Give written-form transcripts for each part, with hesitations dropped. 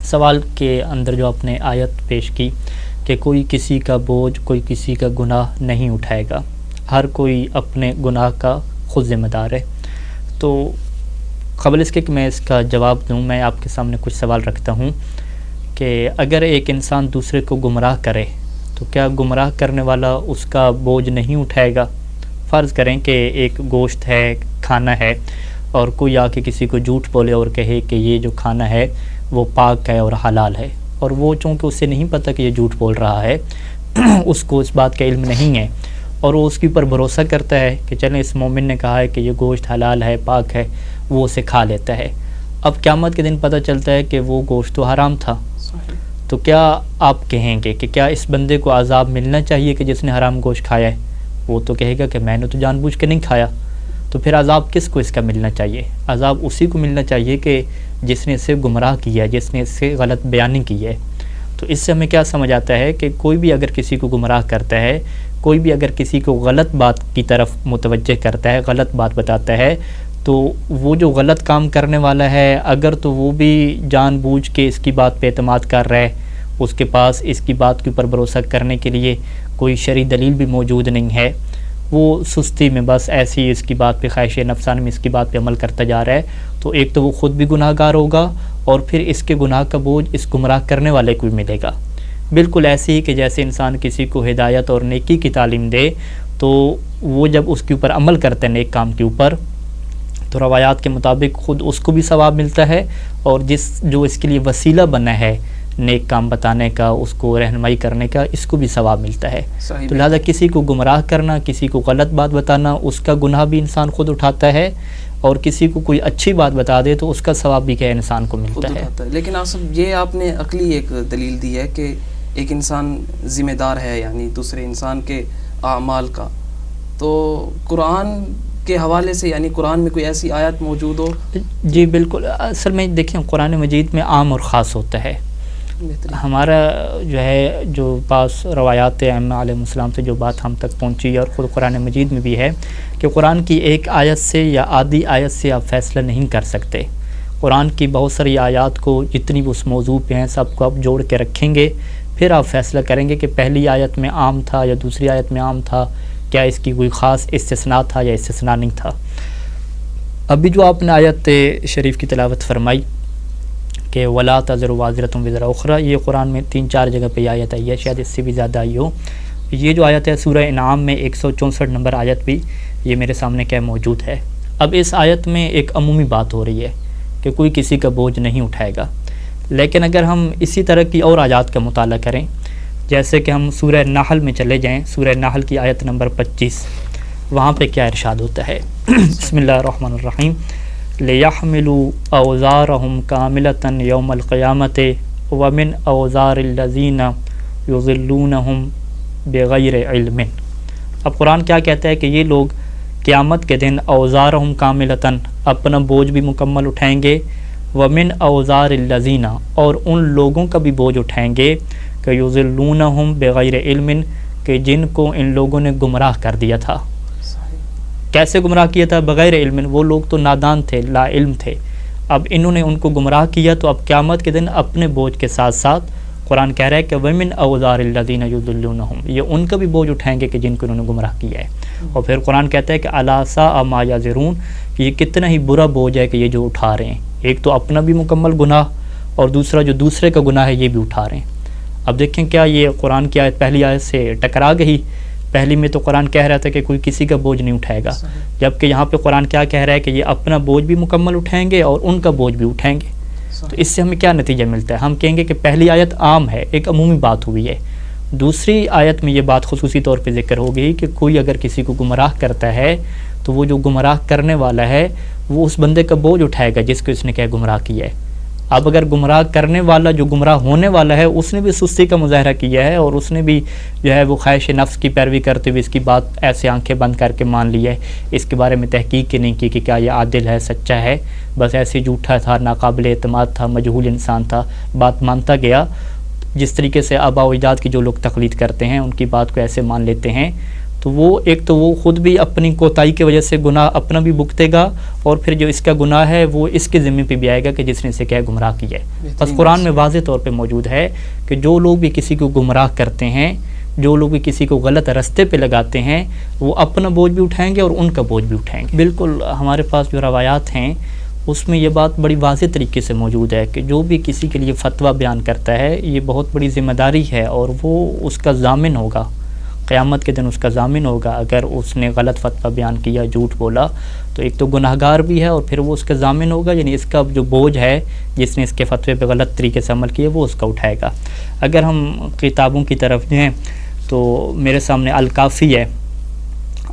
سوال کے اندر جو آپ نے آیت پیش کی کہ کوئی کسی کا بوجھ، کوئی کسی کا گناہ نہیں اٹھائے گا، ہر کوئی اپنے گناہ کا خود ذمہ دار ہے، تو قبل اس کے کہ میں اس کا جواب دوں، میں آپ کے سامنے کچھ سوال رکھتا ہوں کہ اگر ایک انسان دوسرے کو گمراہ کرے تو کیا گمراہ کرنے والا اس کا بوجھ نہیں اٹھائے گا؟ فرض کریں کہ ایک گوشت ہے، کھانا ہے، اور کوئی آ کے کسی کو جھوٹ بولے اور کہے کہ یہ جو کھانا ہے وہ پاک ہے اور حلال ہے، اور وہ چونکہ اسے نہیں پتہ کہ یہ جھوٹ بول رہا ہے، اس کو اس بات کا علم نہیں ہے، اور وہ اس کے اوپر بھروسہ کرتا ہے کہ چلیں اس مومن نے کہا ہے کہ یہ گوشت حلال ہے، پاک ہے، وہ اسے کھا لیتا ہے۔ اب قیامت کے دن پتہ چلتا ہے کہ وہ گوشت تو حرام تھا، تو کیا آپ کہیں گے کہ کیا اس بندے کو عذاب ملنا چاہیے کہ جس نے حرام گوشت کھایا ہے؟ وہ تو کہے گا کہ میں نے تو جان بوجھ کے نہیں کھایا، تو پھر عذاب کس کو اس کا ملنا چاہیے؟ عذاب اسی کو ملنا چاہیے کہ جس نے اسے گمراہ کیا ہے، جس نے اس سے غلط بیانی کی ہے۔ تو اس سے ہمیں کیا سمجھ آتا ہے کہ کوئی بھی اگر کسی کو گمراہ کرتا ہے، کوئی بھی اگر کسی کو غلط بات کی طرف متوجہ کرتا ہے، غلط بات بتاتا ہے، تو وہ جو غلط کام کرنے والا ہے اگر تو وہ بھی جان بوجھ کے اس کی بات پہ اعتماد کر رہا ہے، اس کے پاس اس کی بات کے اوپر بھروسہ کرنے کے لیے کوئی شرعی دلیل بھی موجود نہیں ہے، وہ سستی میں بس ایسی اس کی بات پہ، خواہش نفسانی میں اس کی بات پہ عمل کرتا جا رہا ہے، تو ایک تو وہ خود بھی گناہ گار ہوگا، اور پھر اس کے گناہ کا بوجھ اس گمراہ کرنے والے کو بھی ملے گا۔ بالکل ایسے ہی کہ جیسے انسان کسی کو ہدایت اور نیکی کی تعلیم دے، تو وہ جب اس کے اوپر عمل کرتا ہے نیک کام کے اوپر، تو روایات کے مطابق خود اس کو بھی ثواب ملتا ہے، اور جو اس کے لیے وسیلہ بنا ہے نیک کام بتانے کا، اس کو رہنمائی کرنے کا، اس کو بھی ثواب ملتا ہے۔ تو لہذا کسی کو گمراہ کرنا، کسی کو غلط بات بتانا، اس کا گناہ بھی انسان خود اٹھاتا ہے، اور کسی کو کوئی اچھی بات بتا دے تو اس کا ثواب بھی کیا انسان کو ملتا ہے۔ لیکن یہ آپ نے عقلی ایک دلیل دی ہے کہ ایک انسان ذمہ دار ہے یعنی دوسرے انسان کے اعمال کا، تو قرآن کے حوالے سے یعنی قرآن میں کوئی ایسی آیت موجود ہو؟ جی بالکل، اصل میں دیکھیں قرآن مجید میں عام اور خاص ہوتا ہے۔ ہمارا جو ہے جو پاس روایات ائمہ علیہ السلام سے جو بات ہم تک پہنچی، اور خود قرآن مجید میں بھی ہے کہ قرآن کی ایک آیت سے یا آدھی آیت سے آپ فیصلہ نہیں کر سکتے۔ قرآن کی بہت ساری آیات کو جتنی بھی اس موضوع پہ ہیں سب کو آپ جوڑ کے رکھیں گے، پھر آپ فیصلہ کریں گے کہ پہلی آیت میں عام تھا یا دوسری آیت میں عام تھا، کیا اس کی کوئی خاص استثناء تھا یا استثناء نہیں تھا۔ ابھی جو آپ نے آیت شریف کی تلاوت فرمائی کہ وَلَا تَزِرُ وَازِرَةٌ وِزْرَ أُخْرَىٰ، یہ قرآن میں 3-4 جگہ پہ یہ آیت آئی ہے، شاید اس سے بھی زیادہ آئی ہو۔ یہ جو آیت ہے سورہ انعام میں 164 نمبر آیت بھی یہ میرے سامنے کیا موجود ہے۔ اب اس آیت میں ایک عمومی بات ہو رہی ہے کہ کوئی کسی کا بوجھ نہیں اٹھائے گا، لیکن اگر ہم اسی طرح کی اور آیات کا مطالعہ کریں، جیسے کہ ہم سورہ نحل میں چلے جائیں، سورہ نحل کی آیت نمبر 25، وہاں پہ کیا ارشاد ہوتا ہے؟ بسم اللہ الرحمن الرحیم، لِيَحْمِلُوا أَوْزَارَهُمْ كَامِلَةً يَوْمَ الْقِيَامَةِ وَمِنْ أَوْزَارِ الَّذِينَ يُضِلُّونَهُمْ بِغَيْرِ عِلْمٍ۔ اب قرآن کیا کہتا ہے کہ یہ لوگ قیامت کے دن اوزارہم کاملتاً اپنا بوجھ بھی مکمل اٹھائیں گے، ومن اوزار الذین، اور ان لوگوں کا بھی بوجھ اٹھائیں گے کہ یضلونہم بغیر علم، کہ جن کو ان لوگوں نے گمراہ کر دیا تھا۔ کیسے گمراہ کیا تھا؟ بغیر علم، وہ لوگ تو نادان تھے، لا علم تھے، اب انہوں نے ان کو گمراہ کیا، تو اب قیامت کے دن اپنے بوجھ کے ساتھ ساتھ قرآن کہہ رہا ہے کہ ومن اوزار الذین یضلونہم، یہ ان کا بھی بوجھ اٹھائیں گے کہ جن کو انہوں نے گمراہ کیا ہے۔ اور پھر قرآن کہتا ہے کہ الا ساء ما یزرون، کہ یہ کتنا ہی برا بوجھ ہے کہ یہ جو اٹھا رہے ہیں، ایک تو اپنا بھی مکمل گناہ، اور دوسرا جو دوسرے کا گناہ ہے یہ بھی اٹھا رہے ہیں۔ اب دیکھیں کیا یہ قرآن کی آیت پہلی آیت سے ٹکرا گئی؟ پہلی میں تو قرآن کہہ رہا تھا کہ کوئی کسی کا بوجھ نہیں اٹھائے گا، جبکہ یہاں پہ قرآن کیا کہہ رہا ہے کہ یہ اپنا بوجھ بھی مکمل اٹھائیں گے اور ان کا بوجھ بھی اٹھائیں گے۔ تو اس سے ہمیں کیا نتیجہ ملتا ہے؟ ہم کہیں گے کہ پہلی آیت عام ہے، ایک عمومی بات ہوئی ہے، دوسری آیت میں یہ بات خصوصی طور پہ ذکر ہو گئی کہ کوئی اگر کسی کو گمراہ کرتا ہے تو وہ جو گمراہ کرنے والا ہے وہ اس بندے کا بوجھ اٹھائے گا جس کو اس نے کیا گمراہ کیا ہے۔ اب اگر گمراہ کرنے والا جو گمراہ ہونے والا ہے اس نے بھی سستی کا مظاہرہ کیا ہے، اور اس نے بھی جو ہے وہ خواہش نفس کی پیروی کرتے ہوئے اس کی بات ایسے آنکھیں بند کر کے مان لی ہے، اس کے بارے میں تحقیق کی نہیں کی کہ کیا یہ عادل ہے، سچا ہے، بس ایسے جھوٹا تھا، ناقابل اعتماد تھا، مجہول انسان تھا، بات مانتا گیا، جس طریقے سے آباء و اجداد کی جو لوگ تقلید کرتے ہیں ان کی بات کو ایسے مان لیتے ہیں، تو تو وہ ایک تو وہ خود بھی اپنی کوتاہی کی وجہ سے گناہ اپنا بھی بھگتے گا، اور پھر جو اس کا گناہ ہے وہ اس کے ذمے پہ بھی آئے گا کہ جس نے اسے کیا گمراہ کیا ہے۔ بس قرآن میں واضح طور پہ موجود ہے کہ جو لوگ بھی کسی کو گمراہ کرتے ہیں، جو لوگ بھی کسی کو غلط راستے پہ لگاتے ہیں، وہ اپنا بوجھ بھی اٹھائیں گے اور ان کا بوجھ بھی اٹھائیں گے۔ بالکل ہمارے پاس جو روایات ہیں اس میں یہ بات بڑی واضح طریقے سے موجود ہے کہ جو بھی کسی کے لیے فتویٰ بیان کرتا ہے یہ بہت بڑی ذمہ داری ہے، اور وہ اس کا ضامن ہوگا، قیامت کے دن اس کا ضامن ہوگا۔ اگر اس نے غلط فتویٰ بیان کیا، جھوٹ بولا، تو ایک تو گناہ گار بھی ہے اور پھر وہ اس کا ضامن ہوگا، یعنی اس کا جو بوجھ ہے جس نے اس کے فتوے پہ غلط طریقے سے عمل کیا وہ اس کا اٹھائے گا۔ اگر ہم کتابوں کی طرف جائیں تو میرے سامنے الکافی ہے،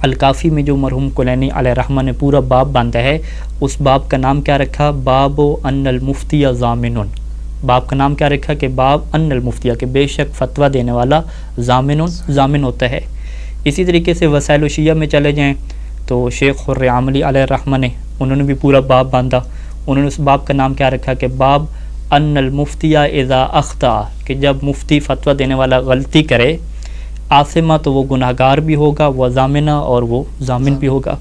الکافی میں جو مرحوم کلینی علیہ رحمہ نے پورا باب باندھا ہے، اس باب کا نام کیا رکھا؟ باب ان المفتی ضامن۔ باب کا نام کیا رکھا کہ باب ان المفتی، کہ بے شک فتویٰ دینے والا ضامن ہوتا ہے۔ اسی طریقے سے وسائل الشیعہ میں چلے جائیں تو شیخ حر عاملی علیہ رحمہ نے انہوں نے بھی پورا باب باندھا، انہوں نے اس باب کا نام کیا رکھا کہ باب ان المفتی اذا اخطا، کہ جب مفتی فتویٰ دینے والا غلطی کرے، آثمہ تو وہ گناہ گار بھی ہوگا، وہ ضامنہ اور وہ ضامن بھی ہوگا۔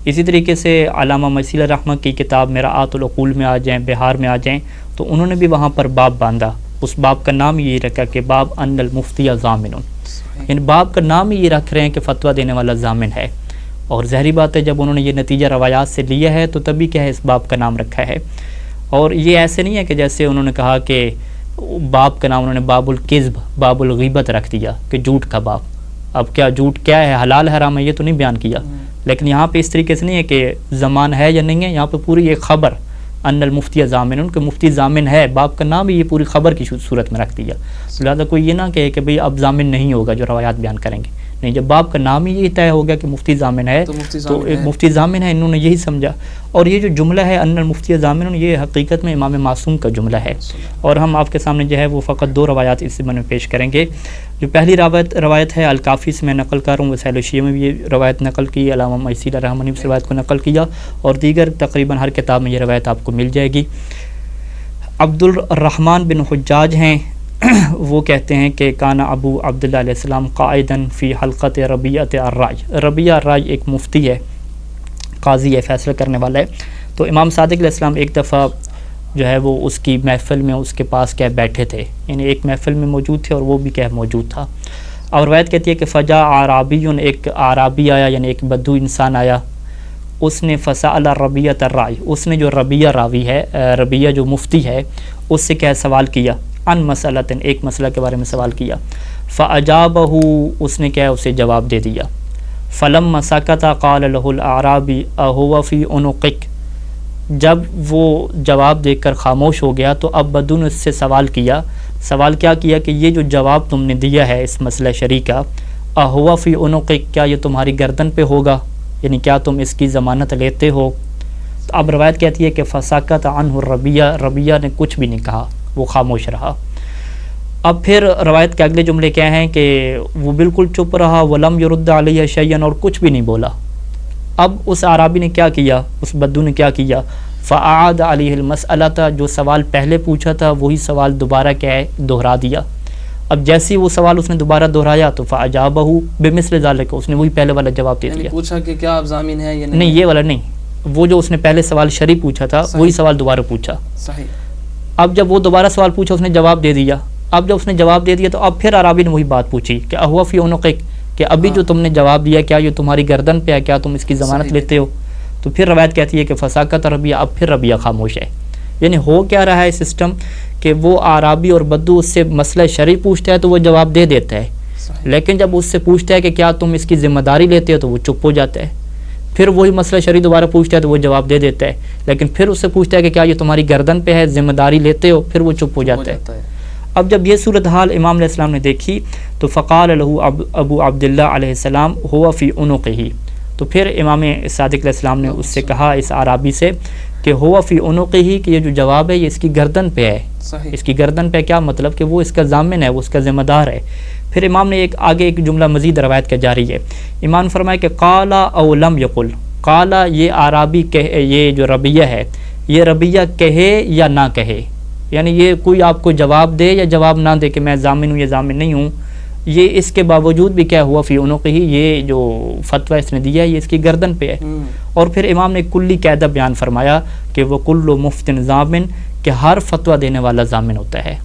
اسی طریقے سے علامہ مسیل رحمہ کی کتاب مرآۃ العقول میں آ جائیں، بہار میں آ جائیں، تو انہوں نے بھی وہاں پر باب باندھا، اس باب کا نام یہی رکھا کہ باب ان المفتی ضامن، یعنی باب کا نام ہی یہ رکھ رہے ہیں کہ فتویٰ دینے والا ضامن ہے۔ اور ظاہری بات ہے جب انہوں نے یہ نتیجہ روایات سے لیا ہے تو تبھی کیا ہے اس باب کا نام رکھا ہے۔ اور یہ ایسے نہیں ہے کہ جیسے انہوں نے کہا کہ باب کا نام انہوں نے باب الکذب، باب الغیبت رکھ دیا کہ جھوٹ کا باب۔ اب کیا جھوٹ کیا ہے، حلال حرام ہے، یہ تو نہیں بیان کیا، لیکن یہاں پہ اس طریقے سے نہیں ہے کہ زمان ہے یا نہیں ہے، یہاں پہ پوری ایک خبر ان المفتی ضامن، کہ مفتی ضامن ہے، باب کا نام بھی یہ پوری خبر کی صورت میں رکھ دیا۔ لہٰذا کوئی یہ نہ کہے کہ بھئی اب ضامن نہیں ہوگا جو روایات بیان کریں گے، نہیں، جب باب کا نام ہی یہ طے ہو گیا کہ مفتی ضامن ہے تو ایک مفتی ضامن ہے، انہوں نے یہی سمجھا۔ اور یہ جو جملہ ہے ان المفتی ضامن، یہ حقیقت میں امام معصوم کا جملہ ہے، اور ہم آپ کے سامنے جو ہے وہ فقط دو روایات اس میں پیش کریں گے۔ جو پہلی روایت ہے الکافی سے میں نقل کر رہا ہوں، وسائل الشیعہ میں بھی یہ روایت نقل کی، علامہ مسیل رحمہ نے اس روایت کو نقل کیا، اور دیگر تقریباً ہر کتاب میں یہ روایت آپ کو مل جائے گی۔ عبد الرحمن بن حجاج ہیں، وہ کہتے ہیں کہ کانا ابو عبداللہ علیہ السلام قائداً فی حلقت ربیعۃ الرائے، ربیعہ الرائے ایک مفتی ہے، قاضی ہے، فیصلہ کرنے والا ہے۔ تو امام صادق علیہ السلام ایک دفعہ جو ہے وہ اس کی محفل میں اس کے پاس کیا بیٹھے تھے، یعنی ایک محفل میں موجود تھے اور وہ بھی کیا موجود تھا۔ اور روایت کہتی ہے کہ فجاء اعرابی، ایک اعرابی آیا، یعنی ایک بدو انسان آیا، اس نے فسأل ربیعۃ الرائے، اس نے جو ربیعہ راوی ہے، ربیعہ جو مفتی ہے، اس سے کیا سوال کیا، ان مسئلۃ، ایک مسئلہ کے بارے میں سوال کیا، فاجابہ، اس نے کیا اسے جواب دے دیا، فلما سکت قال له الاعرابی اهو فی عنقک، جب وہ جواب دے کر خاموش ہو گیا تو اب بدو نے اس سے سوال کیا، سوال کیا کیا کہ یہ جو جواب تم نے دیا ہے اس مسئلہ شرعی کا، اهو فی عنقک، کیا یہ تمہاری گردن پہ ہوگا، یعنی کیا تم اس کی ضمانت لیتے ہو؟ تو اب روایت کہتی ہے کہ فسکت عنہ الربیہ، ربیہ نے کچھ بھی نہیں کہا، وہ خاموش رہا۔ اب پھر روایت کے اگلے جملے کیا ہیں کہ وہ بالکل چپ رہا، ولم یرد علیہ شیئا، اور کچھ بھی نہیں بولا۔ اب اس اعرابی نے کیا کیا، اس بدو نے کیا کیا، فاعاد علیہ المسئلۃ، جو سوال پہلے پوچھا تھا وہی سوال دوبارہ کیا ہے دہرا دیا۔ اب جیسے وہ سوال اس نے دوبارہ دہرایا تو فاجابہ بمثل ذلک، اس نے وہی پہلے والا جواب دے دیا، پوچھا کہ کیا آپ ضامن ہیں یا نہیں، یہ والا نہیں، وہ جو اس نے پہلے سوال شرعی پوچھا تھا وہی سوال دوبارہ پوچھا۔ صحیح۔ اب جب وہ دوبارہ سوال پوچھا اس نے جواب دے دیا، اب جب اس نے جواب دے دیا تو اب پھر عربی نے وہی بات پوچھی کہ اہو فی عنقک، کہ ابھی جو تم نے جواب دیا کیا یہ تمہاری گردن پہ ہے، کیا تم اس کی ضمانت لیتے ہو؟ تو پھر روایت کہتی ہے کہ فساکت ربیہ، اب پھر ربیہ خاموش ہے۔ یعنی ہو کیا رہا ہے سسٹم کہ وہ عربی اور بدو اس سے مسئلہ شرعی پوچھتا ہے تو وہ جواب دے دیتا ہے، لیکن جب اس سے پوچھتا ہے کہ کیا تم اس کی ذمہ داری لیتے ہو تو وہ چپ ہو جاتا ہے۔ پھر وہی مسئلہ شرعی دوبارہ پوچھتا ہے تو وہ جواب دے دیتا ہے، لیکن پھر اس سے پوچھتا ہے کہ کیا یہ تمہاری گردن پہ ہے، ذمہ داری لیتے ہو، پھر وہ چپ ہو جاتا ہے۔ اب جب یہ صورتحال امام علیہ السلام نے دیکھی تو فقال له ابو عبداللہ علیہ السلام هو فی عنقہ، تو پھر امام صادق علیہ السلام نے اس سے کہا، اس عربی سے، کہ هو فی عنقہ، کہ یہ جو جواب ہے یہ اس کی گردن پہ ہے۔ اس کی گردن پہ کیا مطلب کہ وہ اس کا ضامن ہے، وہ اس کا ذمہ دار ہے۔ پھر امام نے آگے ایک جملہ مزید روایت کا جاری ہے، امام فرمایا کہ قال او لم یقل، قال یہ عربی یہ جو ربیہ ہے یہ ربیہ کہے یا نہ کہے، یعنی یہ کوئی آپ کو جواب دے یا جواب نہ دے کہ میں ضامن ہوں یا ضامن نہیں ہوں، یہ اس کے باوجود بھی کیا ہوا فی عنقہ، یہ جو فتویٰ اس نے دیا ہے یہ اس کی گردن پہ ہے. اور پھر امام نے کلی قاعدہ بیان فرمایا کہ وہ کل مفتن ضامن، کہ ہر فتویٰ دینے والا ضامن ہوتا ہے.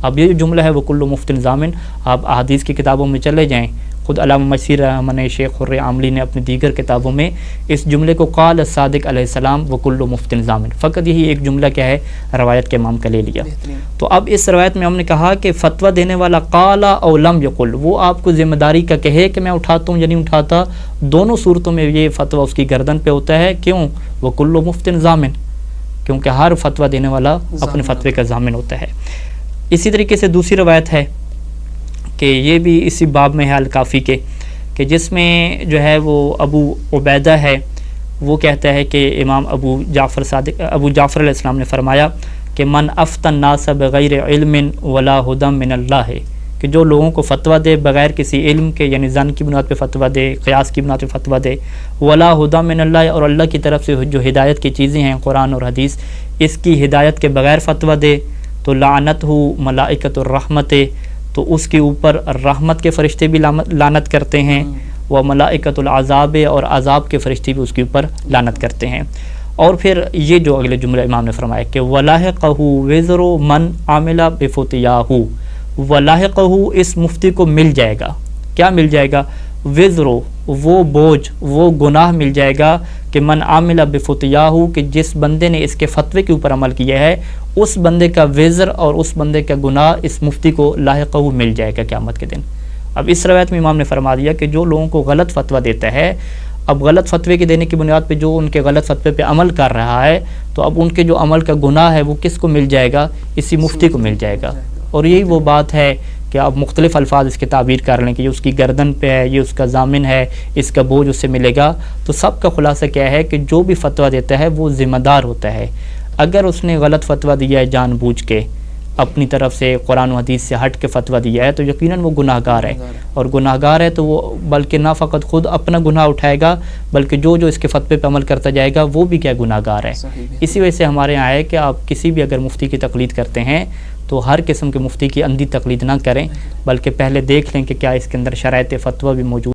اب یہ جو جملہ ہے وہ کل مفتن ضامن، آپ احادیث کی کتابوں میں چلے جائیں، خود علامہ مسیر رحمٰن شیخ حر عاملی نے اپنی دیگر کتابوں میں اس جملے کو قال الصادق علیہ السلام وکل مفتن ضامن، فقط یہی ایک جملہ کیا ہے روایت کے امام کا لے لیا. تو اب اس روایت میں ہم نے کہا کہ فتویٰ دینے والا قال او لم یقل، وہ آپ کو ذمہ داری کا کہے کہ میں اٹھاتا ہوں یا نہیں اٹھاتا، دونوں صورتوں میں یہ فتویٰ اس کی گردن پہ ہوتا ہے. کیوں؟ وکل مفتن ضامن، کیونکہ ہر فتویٰ دینے والا اپنے فتوے کا ضامن ہوتا ہے. اسی طریقے سے دوسری روایت ہے کہ یہ بھی اسی باب میں ہے الکافی کے، کہ جس میں جو ہے وہ ابو عبیدہ ہے، وہ کہتا ہے کہ امام ابو جعفر علیہ السلام نے فرمایا کہ من افتى الناس بغیر علم ولا ہدى من اللہ، کہ جو لوگوں کو فتویٰ دے بغیر کسی علم کے، یعنی ظن کی بنیاد پہ فتویٰ دے، قیاس کی بنیاد پہ فتویٰ دے، ولا ہدى من اللہ، اور اللہ کی طرف سے جو ہدایت کی چیزیں ہیں قرآن اور حدیث، اس کی ہدایت کے بغیر فتویٰ دے تو لعنتہ ملائکۃ الرحمت، تو اس کے اوپر رحمت کے فرشتے بھی لعنت کرتے ہیں، وہ ملائکۃ العذاب، اور عذاب کے فرشتے بھی اس کے اوپر لعنت کرتے ہیں. اور پھر یہ جو اگلے جملہ امام نے فرمایا کہ ولاحقہ وزر من عامل بفتیاہ، ولاحقہ اس مفتی کو مل جائے گا، کیا مل جائے گا؟ وزر، وہ بوجھ، وہ گناہ مل جائے گا کہ من عامل بفتیاہ، کہ جس بندے نے اس کے فتوے کے اوپر عمل کیا ہے اس بندے کا وزر اور اس بندے کا گناہ اس مفتی کو لاحقہ مل جائے گا قیامت کے دن. اب اس روایت میں امام نے فرما دیا کہ جو لوگوں کو غلط فتویٰ دیتا ہے، اب غلط فتوے کے دینے کی بنیاد پہ جو ان کے غلط فتوے پہ عمل کر رہا ہے، تو اب ان کے جو عمل کا گناہ ہے وہ کس کو مل جائے گا؟ اسی مفتی کو مل جائے گا. اور یہی وہ بات ہے کہ آپ مختلف الفاظ اس کے تعبیر کر لیں کہ یہ اس کی گردن پہ ہے، یہ اس کا ضامن ہے، اس کا بوجھ اس سے ملے گا. تو سب کا خلاصہ کیا ہے کہ جو بھی فتویٰ دیتا ہے وہ ذمہ دار ہوتا ہے. اگر اس نے غلط فتویٰ دیا ہے جان بوجھ کے، اپنی طرف سے قرآن و حدیث سے ہٹ کے فتویٰ دیا ہے، تو یقیناً وہ گناہ گار ہے. اور گناہ گار ہے تو وہ بلکہ نہ فقط خود اپنا گناہ اٹھائے گا، بلکہ جو اس کے فتوے پہ عمل کرتا جائے گا وہ بھی کیا گناہ گار ہے. اسی وجہ سے ہمارے یہاں ہے کہ آپ کسی بھی اگر مفتی کی تقلید کرتے ہیں تو ہر قسم کے مفتی کی اندھی تقلید نہ کریں، بلکہ پہلے دیکھ لیں کہ کیا اس کے اندر شرائط فتویٰ بھی موجود